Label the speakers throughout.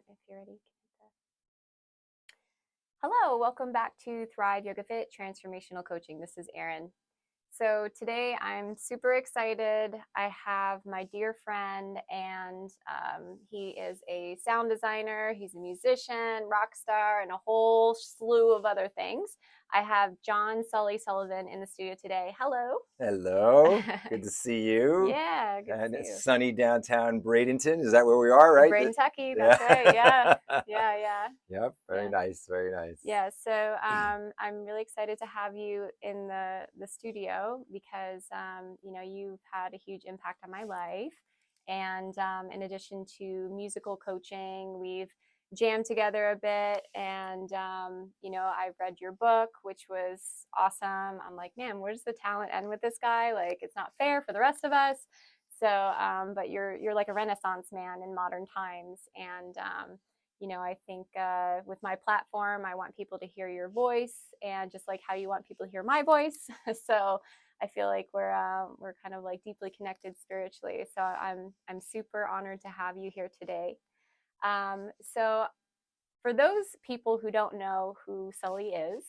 Speaker 1: if you're ready. Hello, welcome back to Thrive Yoga Fit Transformational Coaching. This is Erin. So today I'm super excited. I have my dear friend, and he is a sound designer, he's a musician, rock star, and a whole slew of other things. I have Sullivan in the studio today. Hello.
Speaker 2: Hello, good to see you.
Speaker 1: Yeah, good to
Speaker 2: And
Speaker 1: see
Speaker 2: it's
Speaker 1: you.
Speaker 2: sunny downtown Bradenton. Is that where we are, right?
Speaker 1: Kentucky, that's right. Yeah,
Speaker 2: Yeah.
Speaker 1: yeah.
Speaker 2: Yep, very
Speaker 1: Yeah.
Speaker 2: nice, very nice.
Speaker 1: Yeah, so I'm really excited to have you in the studio because you've had a huge impact on my life, and in addition to musical coaching, we've jammed together a bit, and I've read your book, which was awesome. I'm like, man, where's the talent end with this guy? Like, it's not fair for the rest of us. So, but you're like a Renaissance man in modern times, and I think with my platform, I want people to hear your voice, and just like how you want people to hear my voice. So I feel like we're kind of like deeply connected spiritually. So I'm super honored to have you here today. So for those people who don't know who Sully is,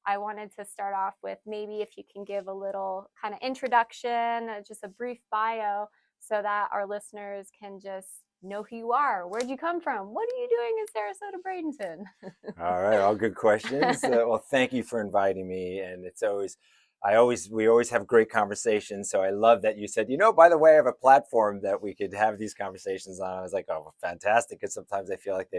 Speaker 1: I wanted to start off with maybe if you can give a little kind of introduction, just a brief bio, so that our listeners can just know who you are. Where'd you come from? What are you doing in Sarasota,
Speaker 2: All right, all good questions.
Speaker 1: Bradenton?
Speaker 2: Well, thank you for inviting me, and we always have great conversations. So I love that you said, by the way, I have a platform that we could have these conversations on. I was like, oh, fantastic! Because sometimes I feel like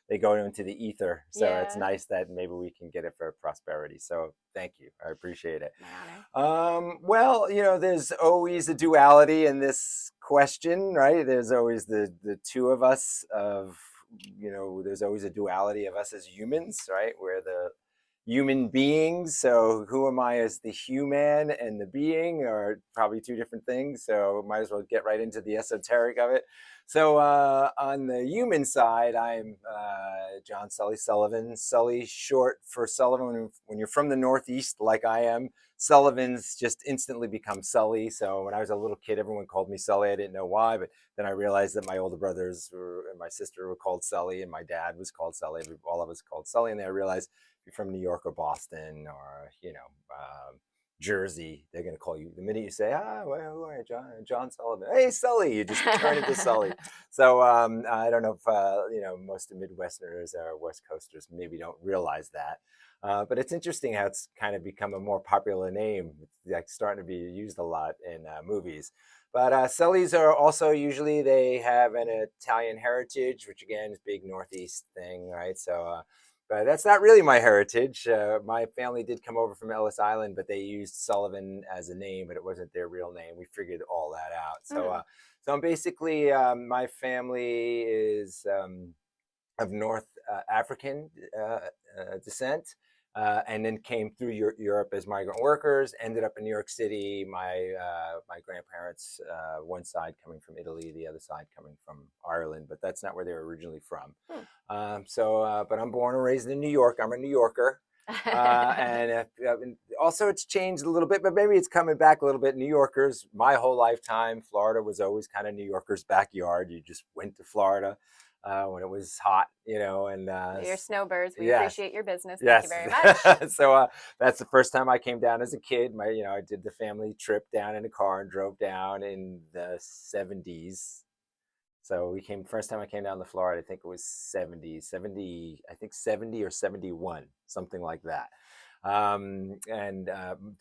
Speaker 2: they go into the ether. So it's
Speaker 1: Yeah,
Speaker 2: nice that maybe we can get it for prosperity. So thank you, I appreciate it.
Speaker 1: my honor.
Speaker 2: Well, there's always a duality in this question, right? There's always the two of us of there's always a duality of us as humans, right? We're the human beings. So who am I as the human, and the being are probably two different things. So might as well get right into the esoteric of it. So on the human side, I'm John Sullivan. Sully short for Sullivan. When you're from the Northeast, like I am, Sullivan's just instantly become Sully. So when I was a little kid, everyone called me Sully. I didn't know why, but then I realized that my older brothers and my sister were called Sully, and my dad was called Sully. All of us called Sully, and then I realized if you're from New York or Boston or Jersey, they're going to call you the minute you say, well, who are you, John Sullivan? Hey, Sully! You just turn into Sully. So I don't know if most of Midwesterners or West Coasters maybe don't realize that. But it's interesting how it's kind of become a more popular name. It's like starting to be used a lot in movies. But Sullys are also usually they have an Italian heritage, which again is a big Northeast thing, right? So, but that's not really my heritage. My family did come over from Ellis Island, but they used Sullivan as a name, but it wasn't their real name. We figured all that out. So,
Speaker 1: Mm.
Speaker 2: so I'm basically my family is of North African descent, and then came through Europe as migrant workers. Ended up in New York City. My grandparents, one side coming from Italy, the other side coming from Ireland, but that's not where they were originally from. But I'm born and raised in New York. I'm a New Yorker. And also it's changed a little bit, but maybe it's coming back a little bit. New Yorkers, my whole lifetime, Florida was always kind of New Yorkers' backyard. You just went to Florida when it was hot, and
Speaker 1: Your snowbirds, we
Speaker 2: yes,
Speaker 1: appreciate your business. Thank you
Speaker 2: yes.
Speaker 1: very much.
Speaker 2: So that's the first time I came down as a kid. I did the family trip down in a car and drove down in the 70s. So first time I came down to Florida, I think it was 70, I think 70 or 71, something like that. And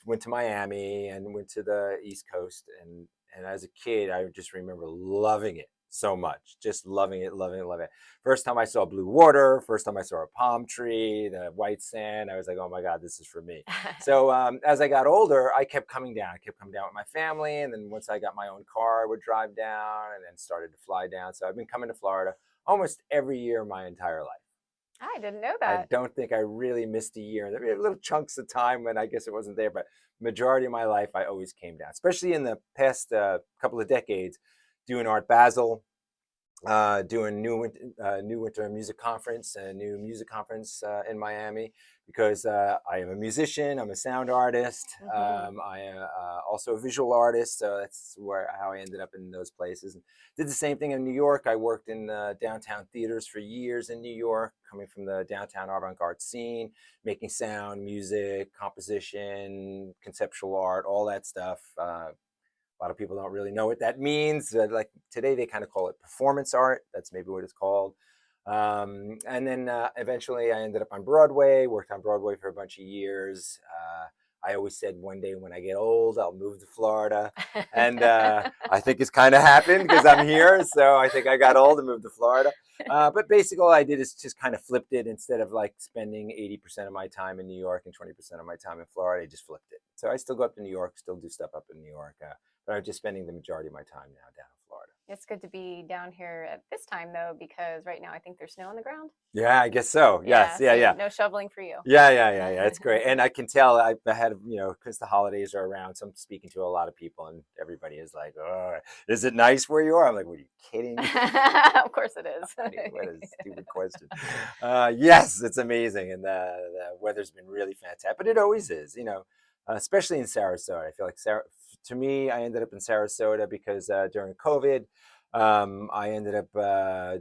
Speaker 2: went to Miami and went to the East Coast. And as a kid, I just remember loving it so much, just loving it, loving it, loving it. First time I saw blue water, first time I saw a palm tree, the white sand, I was like, oh my God, this is for me. So as I got older, I kept coming down. I kept coming down with my family. And then once I got my own car, I would drive down and then started to fly down. So I've been coming to Florida almost every year my entire life.
Speaker 1: I didn't know
Speaker 2: I
Speaker 1: that.
Speaker 2: don't think I really missed a year. There were little chunks of time when I guess it wasn't there, but majority of my life, I always came down, especially in the past couple of decades doing Art Basel. doing new winter music conference, a new music conference in Miami, because I am a musician, I'm a sound artist,
Speaker 1: Mm-hmm.
Speaker 2: I am also a visual artist. So that's where how I ended up in those places. And did the same thing in New York. I worked in downtown theaters for years in New York, coming from the downtown avant-garde scene, making sound, music, composition, conceptual art, all that stuff. A lot of people don't really know what that means. Like today, they kind of call it performance art. That's maybe what it's called. And then eventually, I ended up on Broadway. Worked on Broadway for a bunch of years. I always said one day when I get old, I'll move to Florida, and I think it's kind of happened because I'm here. So I think I got old and moved to Florida. But basically, all I did is just kind of flipped it. Instead of like spending 80% of my time in New York and 20% of my time in Florida, I just flipped it. So I still go up to New York, still do stuff up in New York. But I'm just spending the majority of my time now down in Florida.
Speaker 1: It's good to be down here at this time though, because right now I think there's snow on the ground.
Speaker 2: Yeah, I guess so. Yes,
Speaker 1: Yeah,
Speaker 2: yeah,
Speaker 1: so
Speaker 2: yeah.
Speaker 1: no shoveling for you.
Speaker 2: Yeah. It's great, and I can tell I had because the holidays are around, so I'm speaking to a lot of people, and everybody is like, "Oh, is it nice where you are?" I'm like, "What are you kidding me?"
Speaker 1: Of course it
Speaker 2: What a
Speaker 1: is.
Speaker 2: stupid question. Yes, it's amazing, and the weather's been really fantastic, but it always is, especially in Sarasota. I feel like to me, I ended up in Sarasota because during COVID, I ended up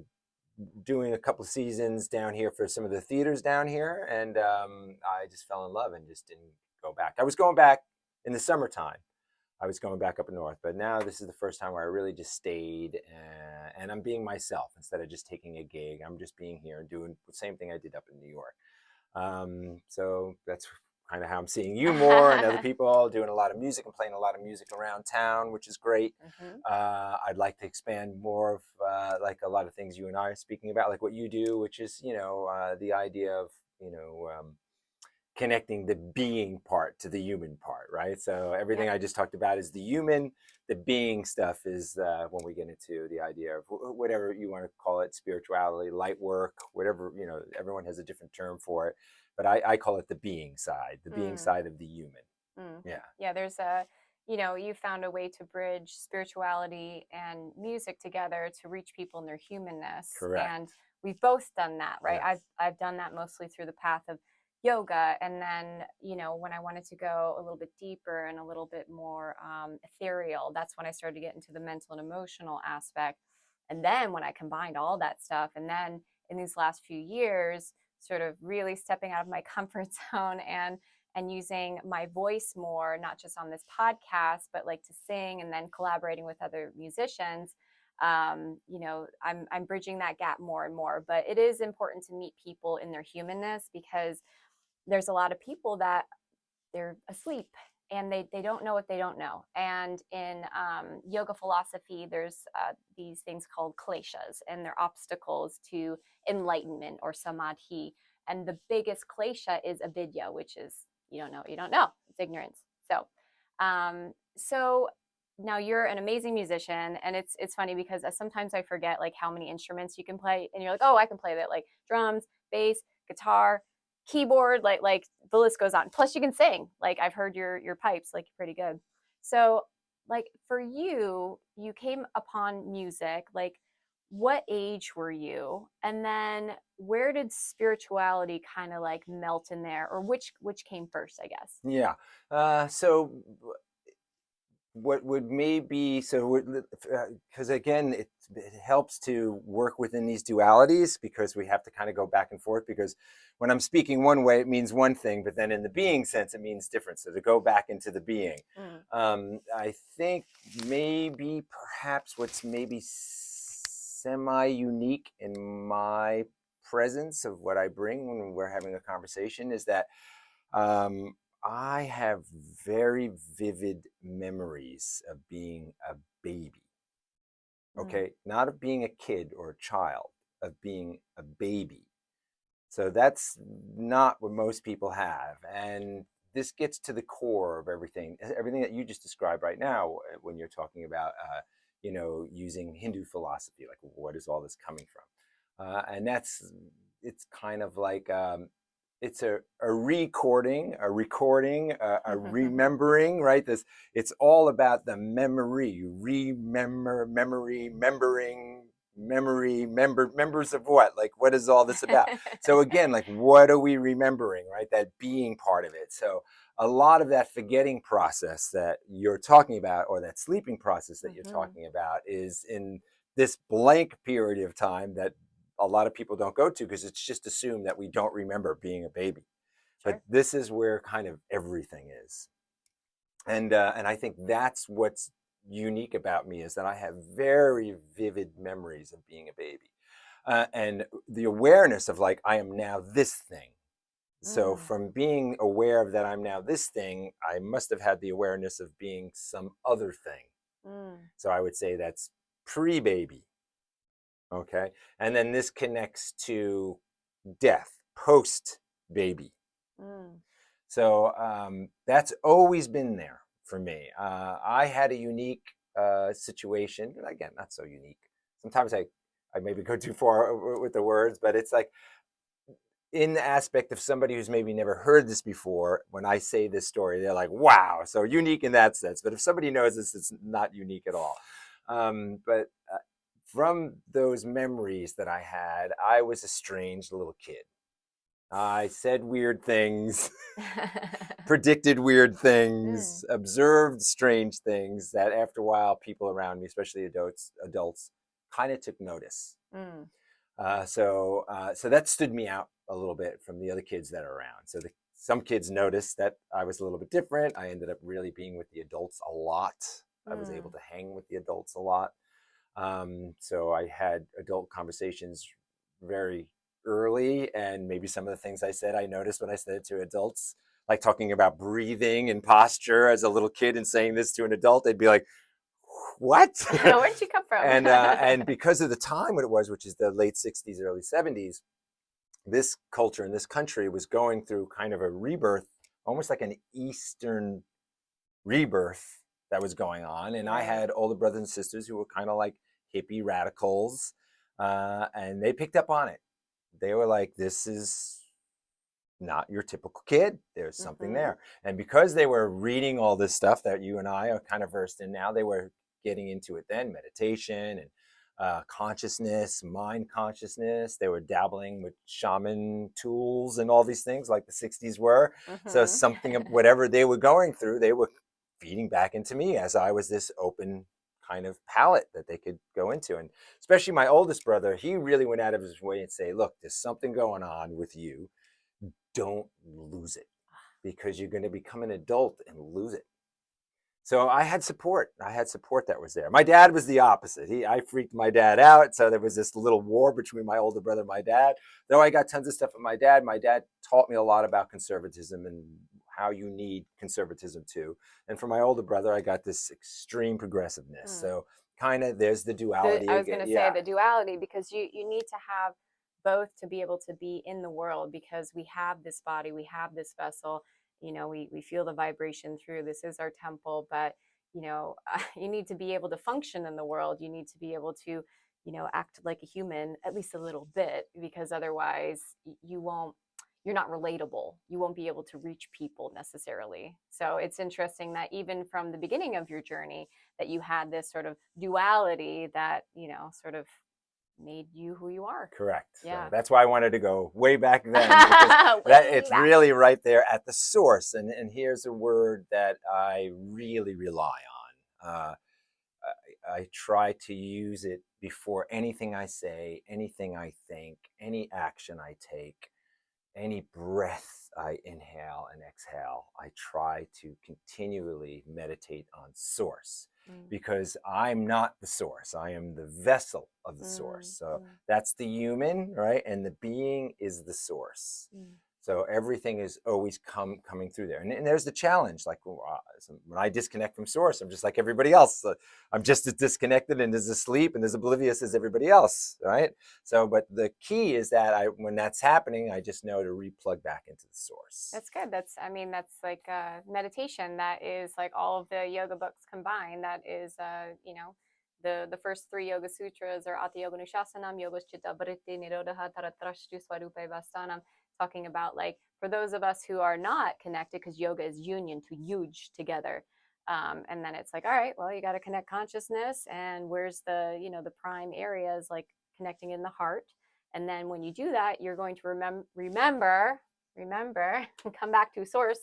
Speaker 2: doing a couple of seasons down here for some of the theaters down here, and I just fell in love and just didn't go back. I was going back in the summertime. I was going back up north, but now this is the first time where I really just stayed, and I'm being myself instead of just taking a gig. I'm just being here and doing the same thing I did up in New York. So that's kind of how I'm seeing you more and other people doing a lot of music and playing a lot of music around town, which is great.
Speaker 1: Hmm.
Speaker 2: I'd like to expand more of like a lot of things you and I are speaking about, like what you do, which is the idea of connecting the being part to the human part, right? So everything
Speaker 1: Yep.
Speaker 2: I just talked about is the human. The being stuff is when we get into the idea of whatever you want to call it, spirituality, light work, whatever, everyone has a different term for it. But I call it the being
Speaker 1: Mm,
Speaker 2: side of the human.
Speaker 1: mm.
Speaker 2: Yeah,
Speaker 1: Yeah, there's you found a way to bridge spirituality and music together to reach people in their humanness.
Speaker 2: correct.
Speaker 1: And we've both done that, right? I've
Speaker 2: Yes,
Speaker 1: I've done that mostly through the path of yoga. And then, when I wanted to go a little bit deeper and a little bit more ethereal, that's when I started to get into the mental and emotional aspect. And then when I combined all that stuff, and then in these last few years, sort of really stepping out of my comfort zone and using my voice more, not just on this podcast, but like to sing and then collaborating with other musicians. I'm bridging that gap more and more. But it is important to meet people in their humanness, because there's a lot of people that they're asleep and they don't know what they don't know. And in yoga philosophy, there's these things called kleshas, and they're obstacles to enlightenment or samadhi. And the biggest klesha is avidya, which is you don't know what you don't know. It's ignorance. So now you're an amazing musician, and it's funny because sometimes I forget like how many instruments you can play, and you're like, oh, I can play that, like drums, bass, guitar, keyboard, like the list goes on. Plus you can sing. Like I've heard your pipes, like you're pretty good. So like for you, you came upon music, like what age were you? And then where did spirituality kind of like melt in there, or which came first, I guess?
Speaker 2: yeah. So what would maybe so because again it helps to work within these dualities, because we have to kind of go back and forth, because when I'm speaking one way it means one thing, but then in the being sense it means different. So to go back into the being,
Speaker 1: Mm.
Speaker 2: I think maybe perhaps what's maybe semi unique in my presence of what I bring when we're having a conversation is that um, I have very vivid memories of being a baby.
Speaker 1: Mm.
Speaker 2: Okay, not of being a kid or a child, of being a baby. So that's not what most people have. And this gets to the core of everything that you just described right now when you're talking about, using Hindu philosophy, like what is all this coming from? And it's kind of like, it's a recording, a remembering, right? It's all about the memory, remember, memory, remembering, members of what? Like, what is all this about? So again, like, what are we remembering, right? That being part of it. So a lot of that forgetting process that you're talking about, or that sleeping process that you're
Speaker 1: Hmm.
Speaker 2: talking about, is in this blank period of time that a lot of people don't go to, because it's just assumed that we don't remember being a baby. But
Speaker 1: Sure.
Speaker 2: this is where kind of everything is. And I think that's what's unique about me, is that I have very vivid memories of being a baby, and the awareness of, like, I am now this thing. So
Speaker 1: Mm,
Speaker 2: from being aware of that I'm now this thing, I must have had the awareness of being some other thing.
Speaker 1: mm,
Speaker 2: So I would say that's pre-baby. Okay. And then this connects to death, post baby.
Speaker 1: mm.
Speaker 2: So that's always been there for me. I had a unique situation, but again, not so unique. Sometimes I maybe go too far with the words, but it's like, in the aspect of somebody who's maybe never heard this before, when I say this story, they're like, wow, so unique in that sense. But if somebody knows this, it's not unique at all. But from those memories that I had, I was a strange little kid. I said weird things, predicted weird
Speaker 1: Mm,
Speaker 2: things, observed strange things that after a while people around me, especially adults kind of took notice.
Speaker 1: mm,
Speaker 2: So that stood me out a little bit from the other kids that are around. Some kids noticed that I was a little bit different. I ended up really being with the adults a lot. I was able
Speaker 1: mm.
Speaker 2: to hang with the adults a lot. So I had adult conversations very early, and maybe some of the things I said, I noticed when I said it to adults, like talking about breathing and posture as a little kid, and saying this to an adult, they'd be like, "What?"
Speaker 1: Where'd you come from?
Speaker 2: And because of the time when it was, which is the late '60s, early '70s, this culture in this country was going through kind of a rebirth, almost like an Eastern rebirth that was going on. And I
Speaker 1: Right.
Speaker 2: had older brothers and sisters who were kind of like hippie radicals, and they picked up on it. They were like, "This is not your typical kid. There's something
Speaker 1: Hmm.
Speaker 2: there." And because they were reading all this stuff that you and I are kind of versed in now, they were getting into it then, meditation and consciousness, mind consciousness. They were dabbling with shaman tools and all these things like the 60s were. So
Speaker 1: Hmm.
Speaker 2: something, whatever they were going through, they were feeding back into me, as I was this open kind of palette that they could go into. And especially my oldest brother, he really went out of his way and say, "Look, there's something going on with you. Don't lose it, because you're going to become an adult and lose it." So I had support. I had support that was there. My dad was the opposite. I freaked my dad out. So there was this little war between my older brother and my dad. Though I got tons of stuff from my dad taught me a lot about conservatism and how you need conservatism too. And from my older brother, I got this extreme progressiveness.
Speaker 1: Mm.
Speaker 2: So kind of there's the duality
Speaker 1: I was
Speaker 2: again.
Speaker 1: going to say
Speaker 2: Yeah,
Speaker 1: the duality, because you need to have both to be able to be in the world, because we have this body, we have this vessel, we feel the vibration through. This is our temple, but you need to be able to function in the world. You need to be able to act like a human at least a little bit, because otherwise you won't you're not relatable. You won't be able to reach people necessarily. So it's interesting that even from the beginning of your journey, that you had this sort of duality that sort of made you who you are.
Speaker 2: correct. So
Speaker 1: Yeah.
Speaker 2: that's why I wanted to go way back then, because that
Speaker 1: Way
Speaker 2: it's
Speaker 1: back.
Speaker 2: really right there at the source. And here's a word that I really rely on. I try to use it before anything I say, anything I think, any action I take, any breath I inhale and exhale. I try to continually meditate on source,
Speaker 1: Mm,
Speaker 2: because I'm not the source. I am the vessel of the source.
Speaker 1: mm,
Speaker 2: So
Speaker 1: mm,
Speaker 2: that's the human, right? And the being is the source.
Speaker 1: mm.
Speaker 2: So everything is always coming through there. And there's the challenge. Like, when I disconnect from source, I'm just like everybody else. I'm just as disconnected and as asleep and as oblivious as everybody else, right? So, but the key is that when that's happening, I just know to replug back into the source.
Speaker 1: That's good. That's like meditation. That is like all of the yoga books combined. That is, the first three Yoga Sutras are Ati Yoga Nushasanam, Yoga Chitta Vritti, Nirodha Taratrashti Swarupa Vastanam, talking about, like, for those of us who are not connected, because yoga is union, to huge together. And then it's like, all right, well, you got to connect consciousness, and where's the, the prime areas, like connecting in the heart. And then when you do that, you're going to remember, come back to resource,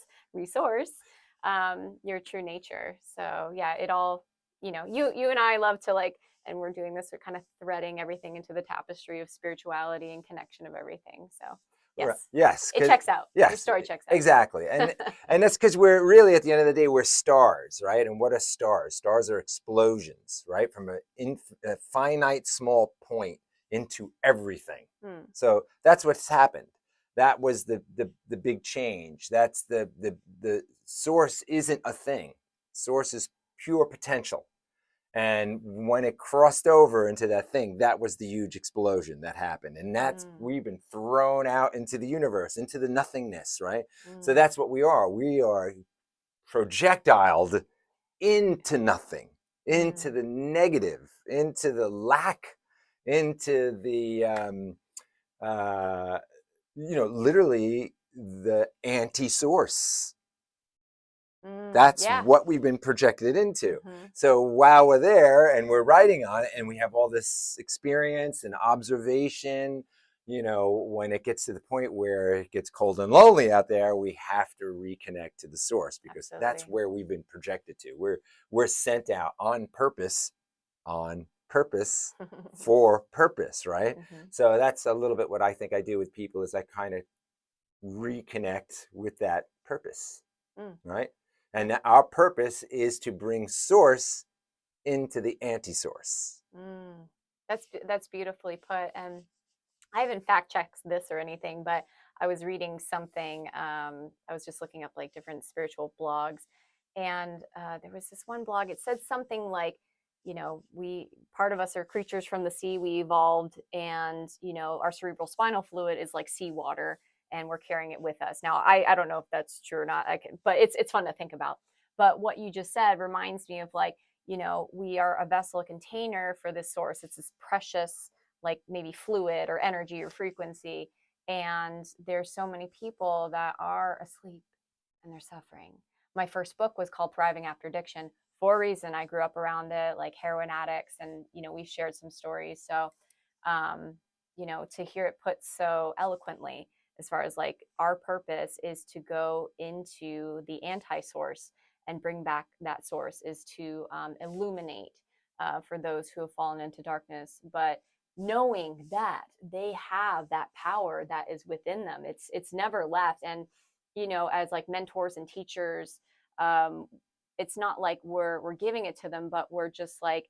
Speaker 1: your true nature. So yeah, it all, you and I love to like, and we're doing this, we're kind of threading everything into the tapestry of spirituality and connection of everything. So
Speaker 2: Right.
Speaker 1: yes,
Speaker 2: Yes.
Speaker 1: it checks out. Your
Speaker 2: Yes.
Speaker 1: story checks
Speaker 2: Exactly.
Speaker 1: out.
Speaker 2: And that's because we're really, at the end of the day, we're stars, right? And what are stars? Stars are explosions, right? From a finite small point into everything. So that's what's happened. That was the big change. That's the source isn't a thing. Source is pure potential. And when it crossed over into that thing, that was the huge explosion that happened. And that's, we've been thrown out into the universe, into the nothingness, right? So that's what we are. We are projectiled into nothing, into the negative, into the lack, into the, literally the anti source. That's
Speaker 1: Yeah.
Speaker 2: what we've been projected into. So while we're there and we're writing on it and we have all this experience and observation, when it gets to the point where it gets cold and lonely out there, we have to reconnect to the source, because that's where we've been projected to. We're sent out on purpose for purpose, right? So that's a little bit what I think I do with people, is I kind of reconnect with that purpose, right? And our purpose is to bring source into the anti-source.
Speaker 1: That's beautifully put. And I haven't fact checked this or anything, but I was reading something. I was just looking up like different spiritual blogs, and there was this one blog. It said something like, we, part of us are creatures from the sea. We evolved, and our cerebral spinal fluid is like seawater, and we're carrying it with us. Now, I don't know if that's true or not. But it's fun to think about. But what you just said reminds me of like, we are a vessel, a container for this source. It's this precious, like maybe fluid or energy or frequency. And there's so many people that are asleep and they're suffering. My first book was called Thriving After Addiction for a reason. I grew up around it, like heroin addicts, and we've shared some stories. So to hear it put so eloquently, as far as like our purpose is to go into the anti-source and bring back that source, is to illuminate for those who have fallen into darkness. But knowing that they have that power that is within them, it's never left. And as like mentors and teachers, it's not like we're giving it to them, but we're just like,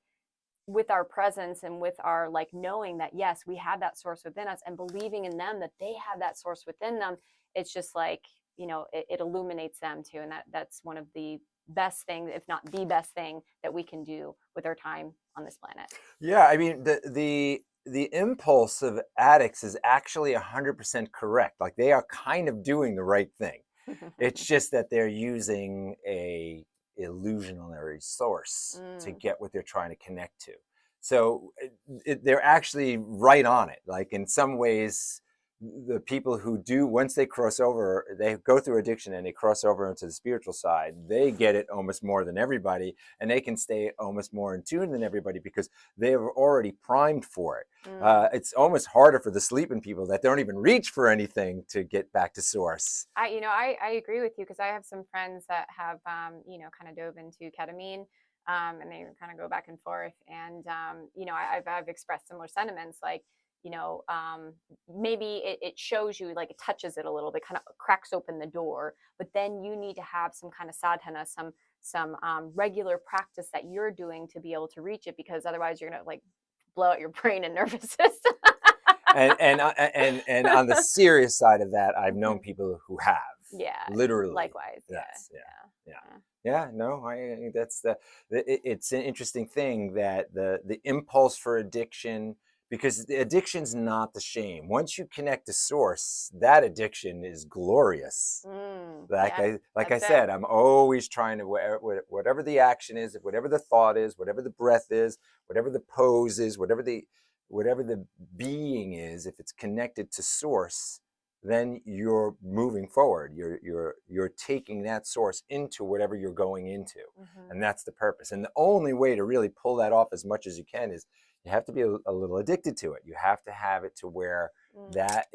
Speaker 1: with our presence and with our like knowing that yes, we have that source within us, and believing in them that they have that source within them. It's just like, it illuminates them too. And that's one of the best things, if not the best thing, that we can do with our time on this planet.
Speaker 2: Yeah, I mean, the impulse of addicts is actually 100% correct. Like, they are kind of doing the right thing. It's just that they're using a illusionary source to get what they're trying to connect to. So they're actually right on it. Like, in some ways, the people who do, once they cross over, they go through addiction and they cross over into the spiritual side, they get it almost more than everybody, and they can stay almost more in tune than everybody because they are already primed for it. It's almost harder for the sleeping people that don't even reach for anything to get back to source.
Speaker 1: I agree with you, because I have some friends that have kind of dove into ketamine, and they kind of go back and forth. And I've expressed similar sentiments, like, maybe it shows you, like it touches it a little bit, kind of cracks open the door, but then you need to have some kind of sadhana, some regular practice that you're doing to be able to reach it, because otherwise you're gonna like blow out your brain and nervous system.
Speaker 2: and on the serious side of that, I've known people who have.
Speaker 1: Yeah,
Speaker 2: Literally.
Speaker 1: likewise.
Speaker 2: Yes, yeah. No, it's an interesting thing that the impulse for addiction, because the addiction's not the shame. Once you connect to source, that addiction is glorious. Like I said, I'm always trying to, whatever the action is, whatever the thought is, whatever the breath is, whatever the pose is, whatever the being is, if it's connected to source, then you're moving forward. You're taking that source into whatever you're going into,
Speaker 1: Mm-hmm.
Speaker 2: and that's the purpose. And the only way to really pull that off as much as you can is you have to be a little addicted to it. You have to have it to where
Speaker 1: Mm.
Speaker 2: that